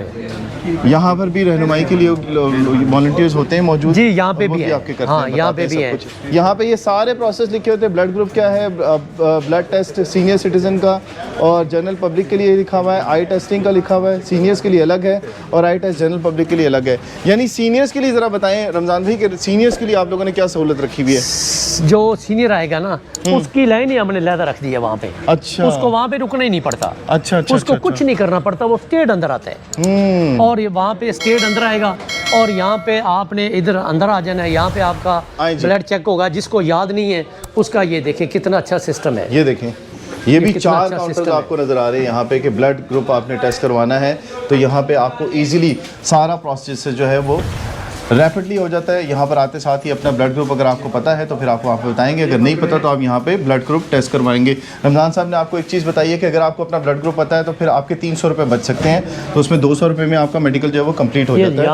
पे। यहाँ पर भी रहनुमाई के लिए वॉलंटियर्स होते हैं मौजूद? जी, यहाँ पे भी है। आपके करते हाँ, हैं, यहाँ पे बताते भी हैं है। सब कुछ। यहाँ पे ये सारे प्रोसेस लिखे होते हैं, ब्लड ग्रुप क्या है, ब्लड टेस्ट सीनियर सिटीजन का और जनरल पब्लिक के लिए लिखा हुआ है, आई टेस्टिंग का लिखा हुआ है, सीनियर्स के लिए अलग है और आई टेस्ट जनरल पब्लिक के लिए अलग है। यानी सीनियर्स के लिए ज़रा बताएं रमज़ान भाई कि सीनियर्स के लिए आप लोगों ने क्या सहूलत रखी हुई है? जो सीनियर आएगा ना उसकी लाइन ही हमने लहदा रख दी है वहाँ पे। अच्छा, उसको वहाँ पे रुकना ही नहीं पड़ता। अच्छा, उसको कुछ नहीं करना पड़ता, वो स्टेट अंदर आता है और ये वहाँ पे स्टेट अंदर आएगा और यहाँ पे आपने इधर अंदर आ जाना है। यहाँ पे आपका ब्लड चेक होगा। जिसको याद नहीं है उसका ये देखें कितना अच्छा सिस्टम है। ये देखें, ये भी कितना 4 अच्छा काउंटर्स सिस्टम आपको नज़र आ रहे हैं यहाँ पे कि ब्लड ग्रुप आपने टेस्ट करवाना है तो यहाँ पे आपको इजीली सारा प्रोसेस जो है वो रैपिडली हो जाता है। यहाँ पर आते साथ ही अपना ब्लड ग्रुप अगर आपको पता है तो फिर आपको वहाँ पे बताएंगे, अगर नहीं पता तो आप यहाँ पे ब्लड ग्रुप टेस्ट करवाएंगे। रमज़ान साहब ने आपको एक चीज़ बताई है कि अगर आपको अपना ब्लड ग्रुप पता है तो फिर आपके 300 रुपये बच सकते हैं, तो उसमें 200 रुपये में आपका मेडिकल जो है वो कंप्लीट हो जाता है।